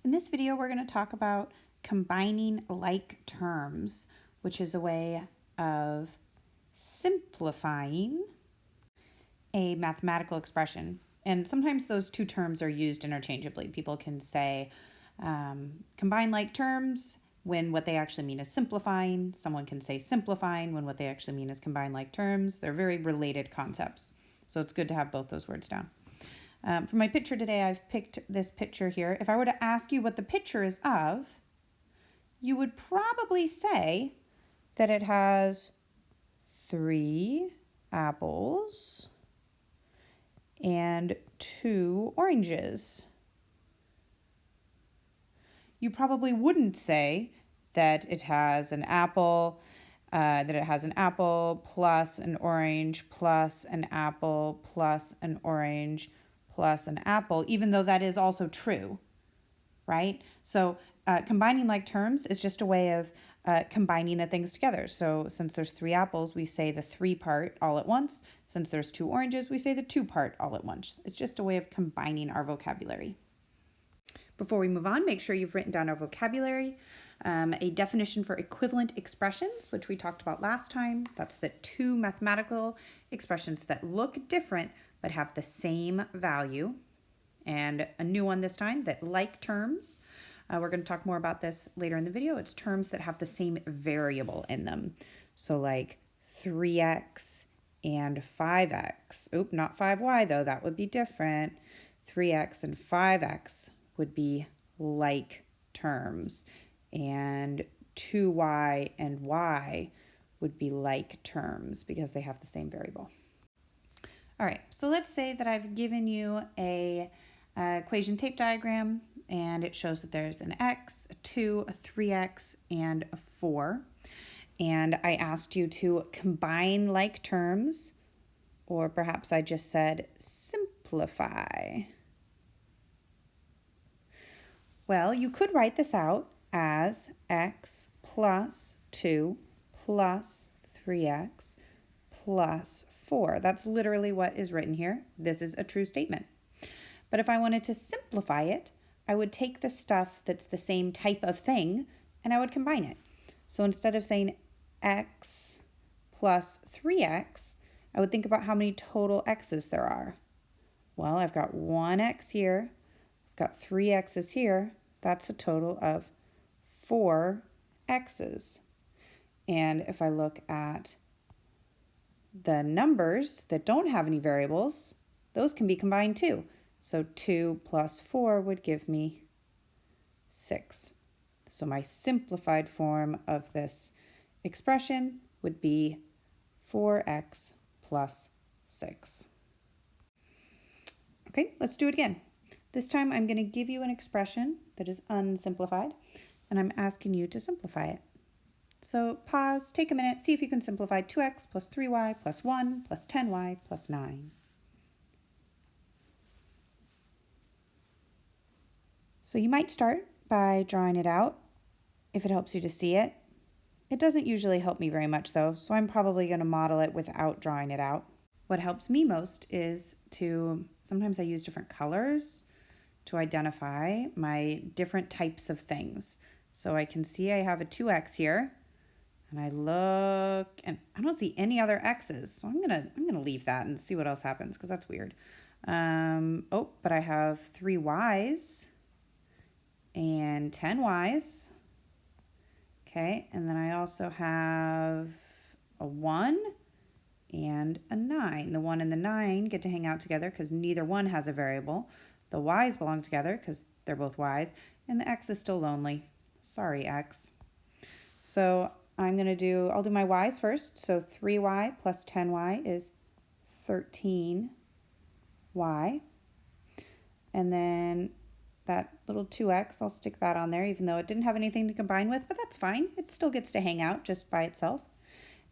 In this video, we're going to talk about combining like terms, which is a way of simplifying a mathematical expression. And sometimes those two terms are used interchangeably. People can say combine like terms when what they actually mean is simplifying. Someone can say simplifying when what they actually mean is combine like terms. They're very related concepts. So it's good to have both those words down. For my picture today, I've picked this picture here. If I were to ask you what the picture is of, you would probably say that it has 3 apples and 2 oranges. You probably wouldn't say that it has an apple, plus an orange plus an apple plus an orange plus an apple, even though that is also true, right? So combining like terms is just a way of combining the things together. So since there's 3 apples, we say the 3 part all at once. Since there's 2 oranges, we say the 2 part all at once. It's just a way of combining our vocabulary. Before we move on, make sure you've written down our vocabulary. A definition for equivalent expressions, which we talked about last time. That's the 2 mathematical expressions that look different but have the same value. And a new one this time, that like terms. We're going to talk more about this later in the video. It's terms that have the same variable in them. So like 3x and 5x. Oop, not 5y though, that would be different. 3x and 5x would be like terms. And 2y and y would be like terms because they have the same variable. All right, so let's say that I've given you a equation tape diagram, and it shows that there's an x, a 2, a 3x, and a 4. And I asked you to combine like terms, or perhaps I just said simplify. Well, you could write this out as x plus 2 plus 3x plus 4. That's literally what is written here. This is a true statement. But if I wanted to simplify it, I would take the stuff that's the same type of thing and I would combine it. So instead of saying x plus 3x, I would think about how many total x's there are. Well, I've got 1 x here, I've got 3 x's here. That's a total of 4 x's. And if I look at the numbers that don't have any variables, those can be combined too. So 2 plus 4 would give me 6. So my simplified form of this expression would be 4x plus 6. Okay, let's do it again. This time I'm going to give you an expression that is unsimplified, and I'm asking you to simplify it. So pause, take a minute, see if you can simplify 2x plus 3y plus 1 plus 10y plus 9. So you might start by drawing it out if it helps you to see it. It doesn't usually help me very much though, so I'm probably going to model it without drawing it out. What helps me most is sometimes I use different colors to identify my different types of things. So I can see I have a 2x here, and I look and I don't see any other x's. So I'm gonna leave that and see what else happens because that's weird. But I have 3 y's and 10 y's. Okay, and then I also have a 1 and a 9. The 1 and the 9 get to hang out together because neither one has a variable. The y's belong together because they're both y's, and the x is still lonely. Sorry, x. So I'll do my y's first. So 3y plus 10y is 13y. And then that little 2x, I'll stick that on there, even though it didn't have anything to combine with, but that's fine. It still gets to hang out just by itself.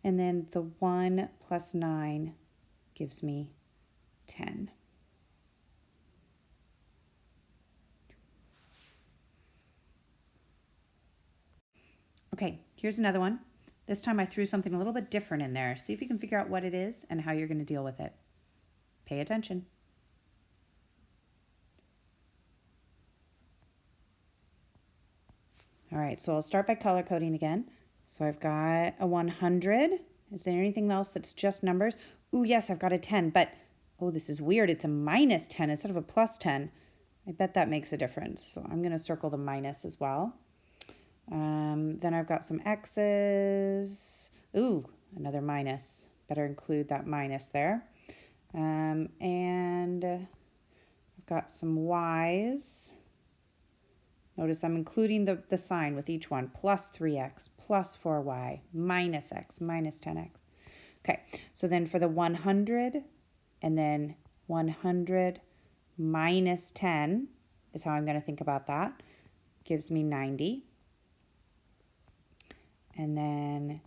And then the 1 plus 9 gives me 10. Okay, here's another one. This time I threw something a little bit different in there. See if you can figure out what it is and how you're going to deal with it. Pay attention. All right, so I'll start by color coding again. So I've got a 100. Is there anything else that's just numbers? Ooh, yes, I've got a 10, but oh, this is weird. It's a minus 10 instead of a plus 10. I bet that makes a difference. So I'm going to circle the minus as well. Then I've got some X's. Ooh, another minus. Better include that minus there. And I've got some Y's. Notice I'm including the sign with each one. Plus 3x, plus 4y, minus x, minus 10x. Okay, so then for the 100, and then 100 minus 10 is how I'm going to think about that. Gives me 90. And then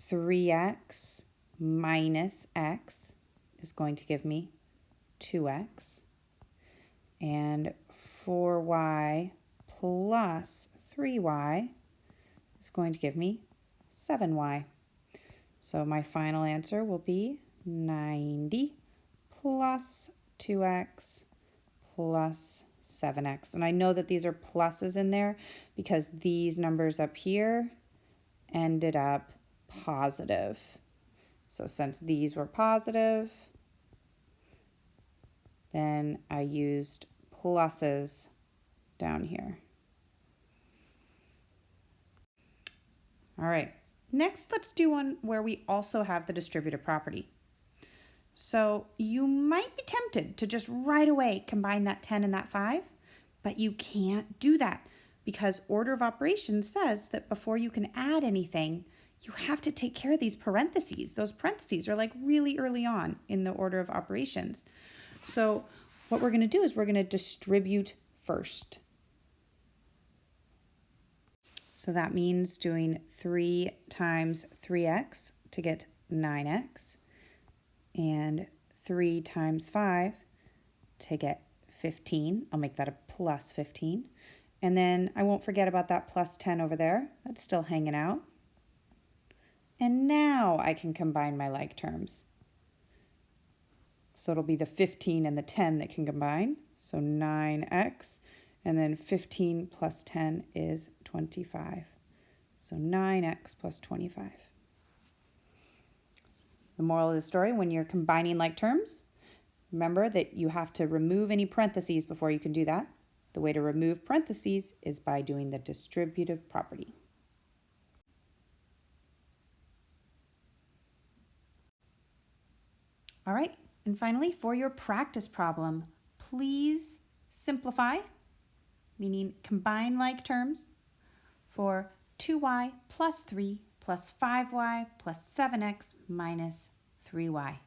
3x minus x is going to give me 2x. And 4y plus 3y is going to give me 7y. So my final answer will be 90 plus 2x plus 7x. And I know that these are pluses in there because these numbers up here ended up positive. So since these were positive, then I used pluses down here. All right, next let's do one where we also have the distributive property. So you might be tempted to just right away combine that 10 and that 5, but you can't do that because order of operations says that before you can add anything, you have to take care of these parentheses. Those parentheses are like really early on in the order of operations. So what we're going to do is we're going to distribute first. So that means doing 3 times 3x to get 9x, and 3 times 5 to get 15. I'll make that a plus 15. And then I won't forget about that plus 10 over there. That's still hanging out. And now I can combine my like terms. So it'll be the 15 and the 10 that can combine. So 9x, and then 15 plus 10 is 25. So 9x plus 25. The moral of the story, when you're combining like terms, remember that you have to remove any parentheses before you can do that. The way to remove parentheses is by doing the distributive property. All right, and finally, for your practice problem, please simplify, meaning combine like terms, for 2y plus 3 plus 5y plus 7x minus 3y.